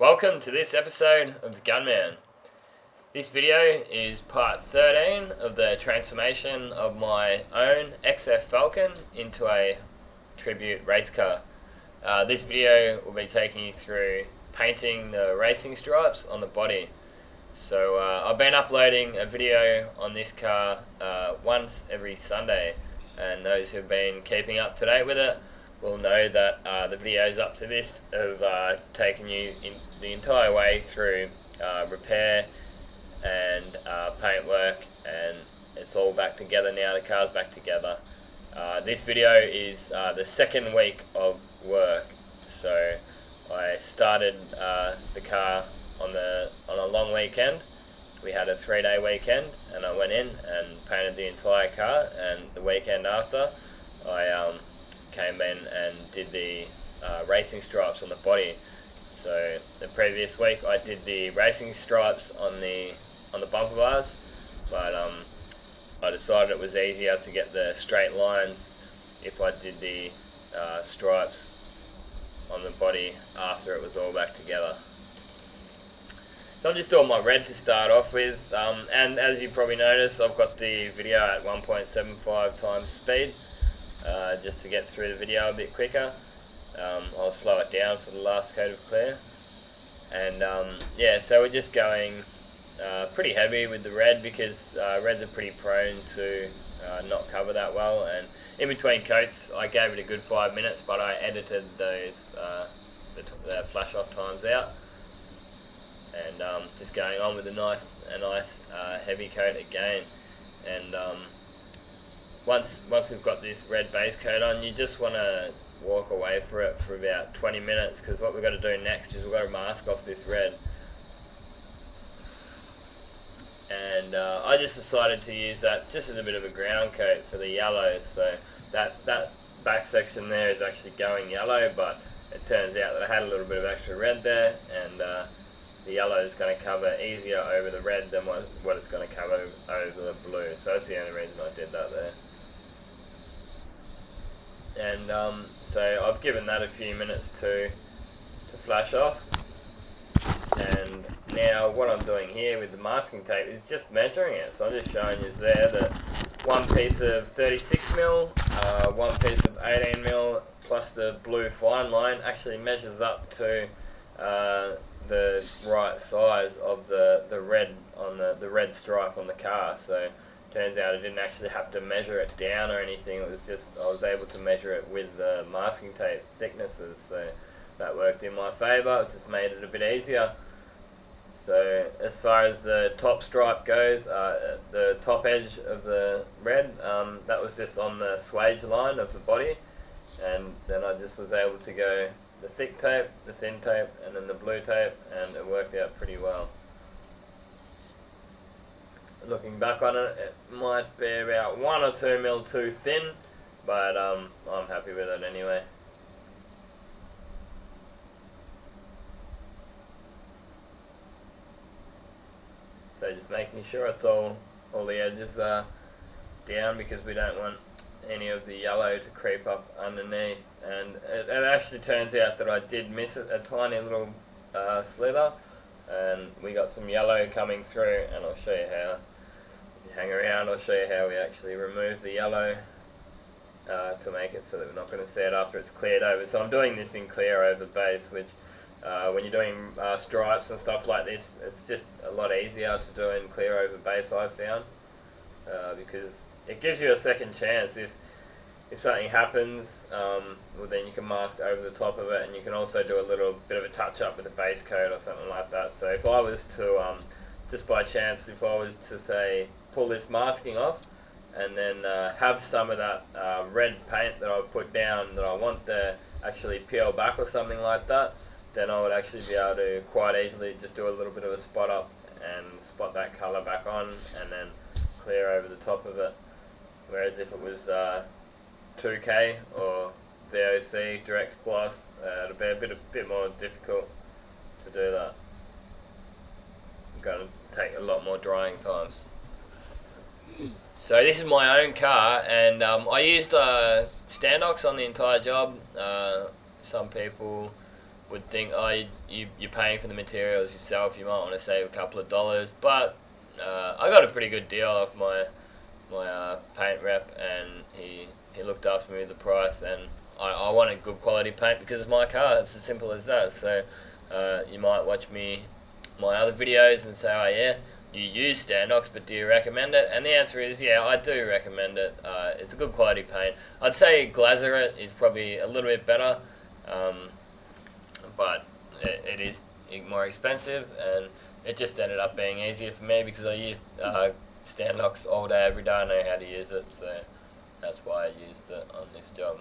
Welcome to this episode of the Gunman. This video is part 13 of the transformation of my own XF Falcon into a tribute race car. This video will be taking you through painting the racing stripes on the body. So I've been uploading a video on this car once every Sunday, and those who've been keeping up to date with it will know that the videos up to this have taken you in the entire way through repair and paintwork, and it's all back together now. The car's back together. This video is the second week of work. So I started the car on a long weekend. We had a 3-day weekend, and I went in and painted the entire car, and the weekend after I came in and did the racing stripes on the body. So the previous week I did the racing stripes on the bumper bars, but I decided it was easier to get the straight lines if I did the stripes on the body after it was all back together. So I'm just doing my red to start off with, and as you probably noticed, I've got the video at 1.75 times speed. Just to get through the video a bit quicker. I'll slow it down for the last coat of clear. And yeah, so we're just going pretty heavy with the red because reds are pretty prone to not cover that well. And in between coats, I gave it a good 5 minutes, but I edited those the flash off times out. And just going on with a nice heavy coat again. And Once we've got this red base coat on, you just want to walk away for it for about 20 minutes, because what we've got to do next is we've got to mask off this red. And I just decided to use that just as a bit of a ground coat for the yellow. So that back section there is actually going yellow, but it turns out that I had a little bit of extra red there, and the yellow is going to cover easier over the red than what it's going to cover over the blue. So that's the only reason I did that there. And so I've given that a few minutes to flash off, and now what I'm doing here with the masking tape is just measuring it. So I'm just showing you there that one piece of 36mm, one piece of 18mm plus the blue fine line actually measures up to the right size of the red on the red stripe on the car. So turns out I didn't actually have to measure it down or anything. It was just I was able to measure it with the masking tape thicknesses, so that worked in my favour. It just made it a bit easier. So as far as the top stripe goes, the top edge of the red, that was just on the swage line of the body, and then I just was able to go the thick tape, the thin tape, and then the blue tape, and it worked out pretty well. Looking back on it, it might be about 1 or 2 mil too thin, but I'm happy with it anyway. So just making sure it's all the edges are down, because we don't want any of the yellow to creep up underneath. And it actually turns out that I did miss a tiny little slither, and we got some yellow coming through, and I'll show you how. If you hang around, I'll show you how we actually remove the yellow to make it so that we're not going to see it after it's cleared over. So I'm doing this in clear over base, which when you're doing stripes and stuff like this, it's just a lot easier to do in clear over base, I've found, because it gives you a second chance. If something happens, well, then you can mask over the top of it, and you can also do a little bit of a touch up with a base coat or something like that. So if I was to just by chance, if I was to say pull this masking off and then have some of that red paint that I've put down that I want to actually peel back or something like that, then I would actually be able to quite easily just do a little bit of a spot up and spot that colour back on, and then clear over the top of it. Whereas if it was 2K or VOC direct gloss, it'd be a bit more difficult to do that. Going to take a lot more drying times. So this is my own car, and I used Standox on the entire job. Some people would think, oh, you're paying for the materials yourself, you might want to save a couple of dollars, but I got a pretty good deal off my paint rep, and he looked after me with the price, and I wanted good quality paint because it's my car. It's as simple as that. So you might watch my other videos and say, oh yeah, do you use Standox, but do you recommend it? And the answer is yeah, I do recommend it. It's a good quality paint. I'd say Glazeret is probably a little bit better, but it is more expensive, and it just ended up being easier for me because I used Standox all day, every day. I know how to use it, so that's why I used it on this job.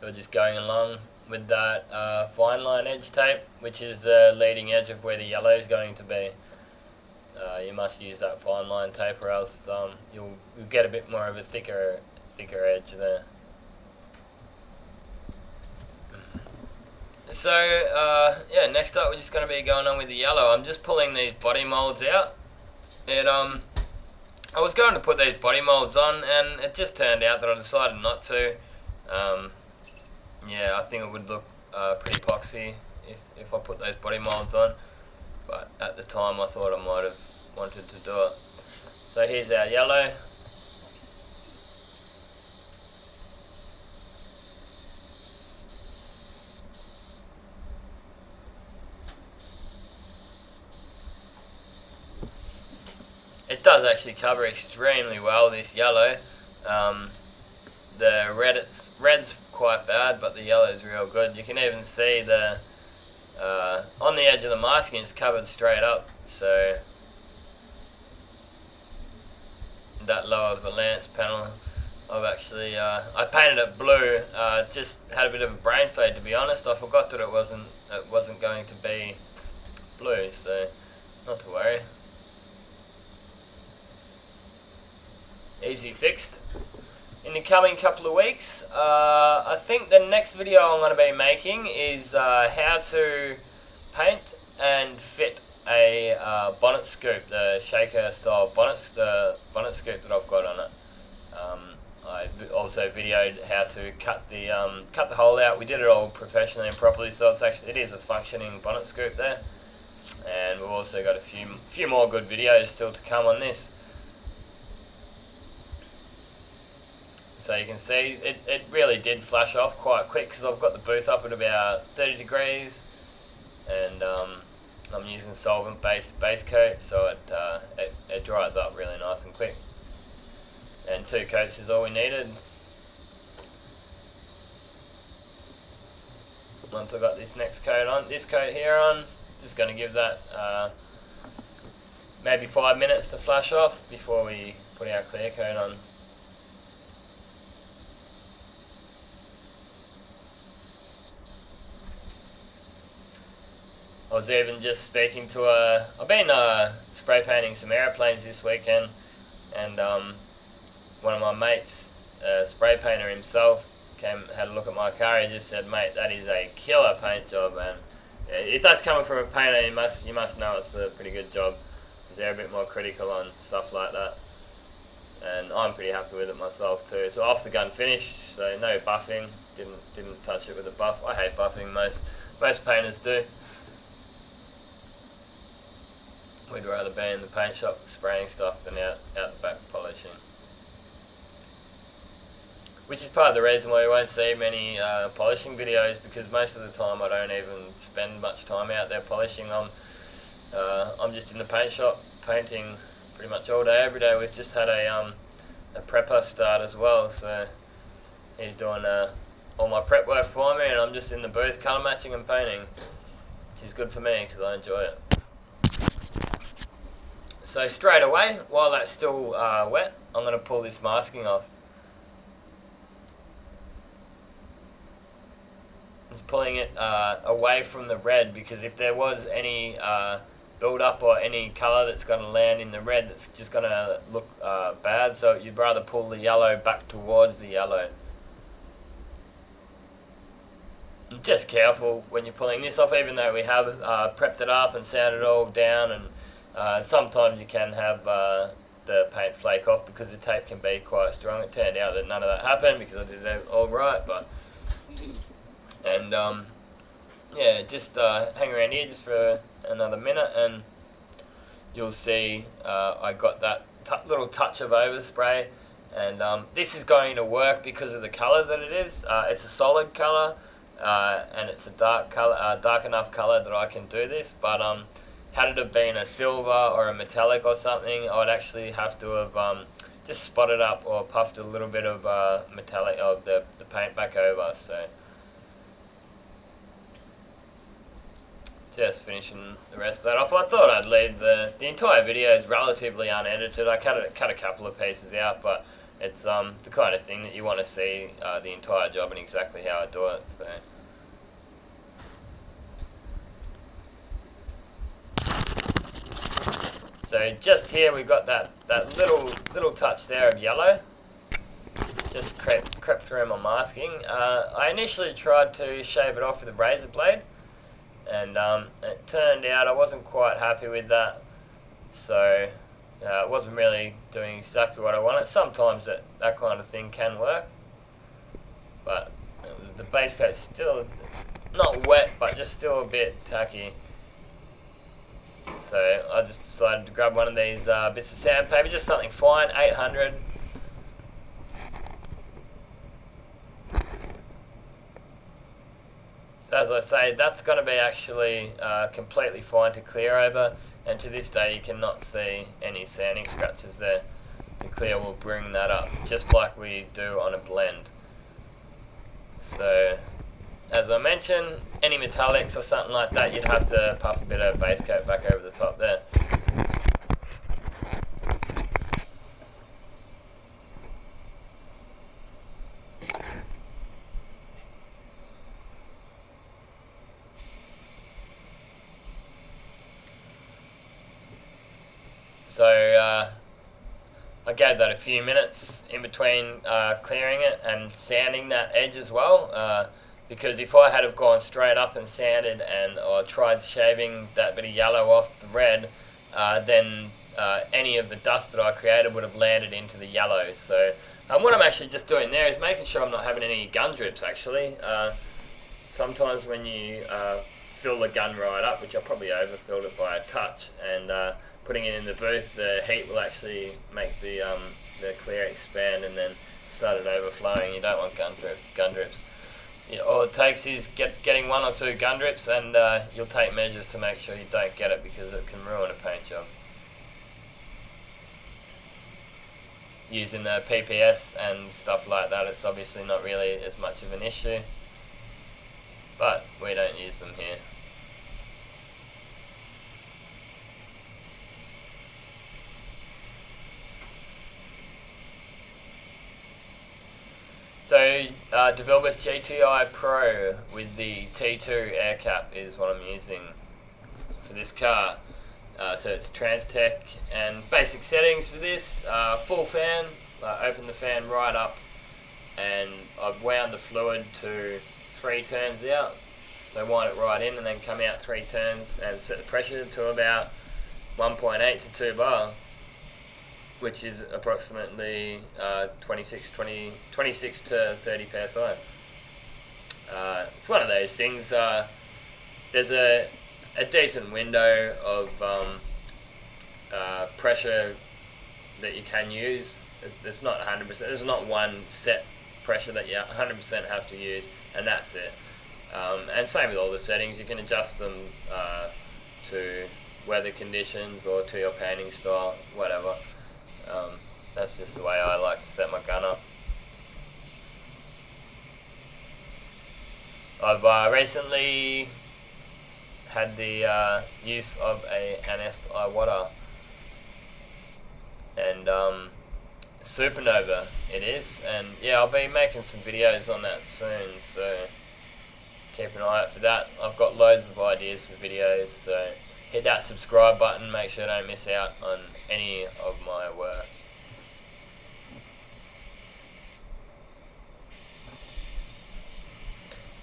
So just going along with that fine line edge tape, which is the leading edge of where the yellow is going to be. You must use that fine line tape, or else you'll get a bit more of a thicker edge there. So yeah, next up we're just going to be going on with the yellow. I'm just pulling these body molds out, and I was going to put these body molds on, and it just turned out that I decided not to. Yeah, I think it would look pretty epoxy if I put those body molds on, but at the time I thought I might have wanted to do it. So here's our yellow. It does actually cover extremely well, this yellow. The red's quite bad, but the yellow is real good. You can even see the on the edge of the masking, it's covered straight up. So that lower valance panel, I've actually I painted it blue. Just had a bit of a brain fade, to be honest. I forgot that it wasn't going to be blue, so not to worry. Easy fixed. In the coming couple of weeks, I think the next video I'm going to be making is how to paint and fit a bonnet scoop, the shaker style bonnet scoop that I've got on it. I also videoed how to cut the hole out. We did it all professionally and properly, so it is a functioning bonnet scoop there. And we've also got a few more good videos still to come on this. So you can see it really did flash off quite quick because I've got the booth up at about 30 degrees, and I'm using solvent based Basecoat, so it dries up really nice and quick. And 2 coats is all we needed. Once I got this coat here on, just going to give that maybe 5 minutes to flash off before we put our clear coat on. I was even just speaking to I've been spray painting some aeroplanes this weekend, and one of my mates, spray painter himself, had a look at my car. He just said, "Mate, that is a killer paint job, man. If that's coming from a painter, you must know it's a pretty good job, because they're a bit more critical on stuff like that." And I'm pretty happy with it myself too. So off the gun finish, so no buffing. Didn't touch it with a buff. I hate buffing. Most painters do. We'd rather be in the paint shop spraying stuff than out the back polishing. Which is part of the reason why you won't see many polishing videos, because most of the time I don't even spend much time out there polishing. I'm just in the paint shop painting pretty much all day, every day. We've just had a prepper start as well, so he's doing all my prep work for me, and I'm just in the booth colour matching and painting, which is good for me because I enjoy it. So straight away, while that's still wet, I'm going to pull this masking off. Just pulling it away from the red, because if there was any build up or any colour that's going to land in the red, that's just going to look bad. So you'd rather pull the yellow back towards the yellow. And just careful when you're pulling this off, even though we have prepped it up and sanded it all down, and sometimes you can have the paint flake off because the tape can be quite strong. It turned out that none of that happened because I did it all right, but And yeah, just hang around here just for another minute and you'll see I got that little touch of overspray, and this is going to work because of the colour that it is. It's a solid colour, and it's a dark colour, dark enough colour that I can do this. But had it have been a silver or a metallic or something, I'd actually have to have just spotted up or puffed a little bit of metallic of the paint back over. So just finishing the rest of that off. I thought I'd leave the entire video is relatively unedited. I cut a couple of pieces out, but it's the kind of thing that you want to see the entire job and exactly how I do it. So just here we've got that little touch there of yellow. Just crept through my masking. I initially tried to shave it off with a razor blade, and it turned out I wasn't quite happy with that, so it wasn't really doing exactly what I wanted. Sometimes that kind of thing can work, but the base coat's still not wet, but just still a bit tacky. So I just decided to grab one of these bits of sandpaper, just something fine, 800. So as I say, that's going to be actually completely fine to clear over, and to this day you cannot see any sanding scratches there. The clear will bring that up, just like we do on a blend. So as I mentioned, any metallics or something like that, you'd have to puff a bit of base coat back over the top there. So I gave that a few minutes in between clearing it and sanding that edge as well, because if I had have gone straight up and sanded or tried shaving that bit of yellow off the red, then any of the dust that I created would have landed into the yellow. So what I'm actually just doing there is making sure I'm not having any gun drips actually. Sometimes when you fill the gun right up, which I probably overfilled it by a touch, and putting it in the booth, the heat will actually make the clear expand and then start it overflowing. You don't want gun drips. All it takes is getting one or two gun drips, and you'll take measures to make sure you don't get it, because it can ruin a paint job. Using the PPS and stuff like that, it's obviously not really as much of an issue, but we don't use them here. So DeVilbiss GTI Pro with the T2 Air Cap is what I'm using for this car. So it's Trans-Tech, and basic settings for this, full fan, open the fan right up, and I've wound the fluid to 3 turns out. So wind it right in and then come out 3 turns and set the pressure to about 1.8 to 2 bar, which is approximately 26 to 30 psi. It's one of those things. There's a decent window of pressure that you can use. There's not 100%. There's not one set pressure that you 100% have to use, and that's it. And same with all the settings. You can adjust them to weather conditions or to your painting style, whatever. That's just the way I like to set my gun up. I've recently had the use of an SI water, and Supernova it is, and yeah, I'll be making some videos on that soon, so keep an eye out for that. I've got loads of ideas for videos, so hit that subscribe button, make sure you don't miss out on any of my work.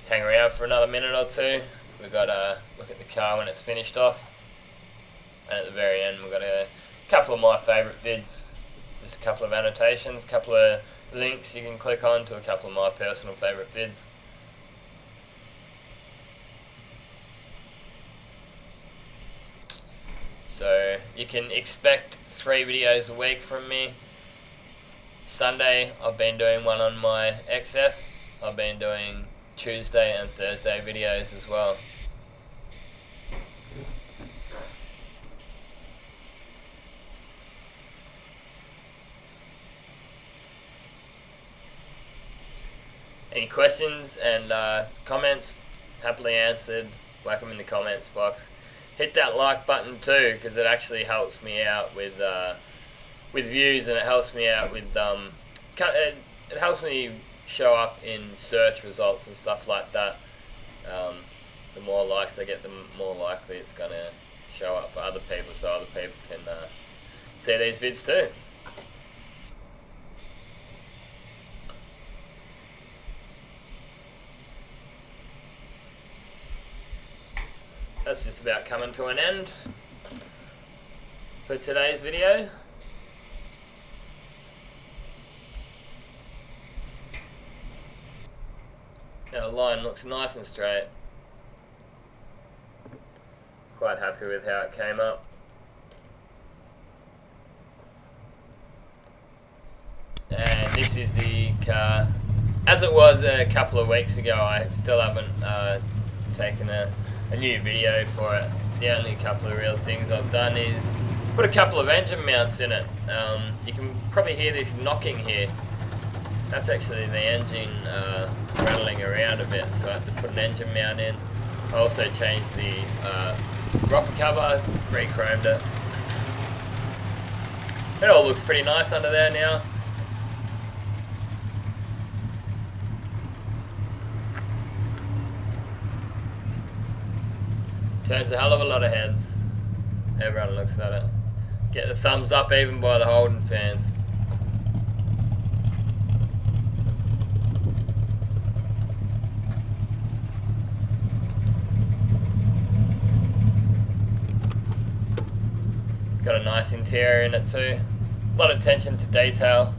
Hang around for another minute or two. We've got to look at the car when it's finished off, and at the very end we've got a couple of my favourite vids, just a couple of annotations, a couple of links you can click on to a couple of my personal favourite vids. you can expect 3 videos a week from me. Sunday, I've been doing one on my XF. I've been doing Tuesday and Thursday videos as well. Any questions and comments, happily answered. Whack them in the comments box. Hit that like button too, because it actually helps me out with views, and it helps me out with it helps me show up in search results and stuff like that. The more likes I get, the more likely it's gonna show up for other people, so other people can see these vids too. That's just about coming to an end for today's video. Now the line looks nice and straight. Quite happy with how it came up. And this is the car as it was a couple of weeks ago. I still haven't taken a new video for it. The only couple of real things I've done is put a couple of engine mounts in it. You can probably hear this knocking here. That's actually the engine rattling around a bit, so I had to put an engine mount in. I also changed the rocker cover, re-chromed it. It all looks pretty nice under there now. Turns a hell of a lot of heads. Everyone looks at it. Get the thumbs up even by the Holden fans. Got a nice interior in it too. A lot of attention to detail.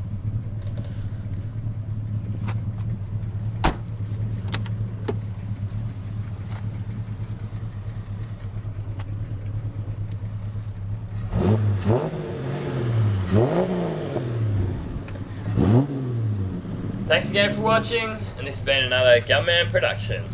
Thanks again for watching, and this has been another Gunman production.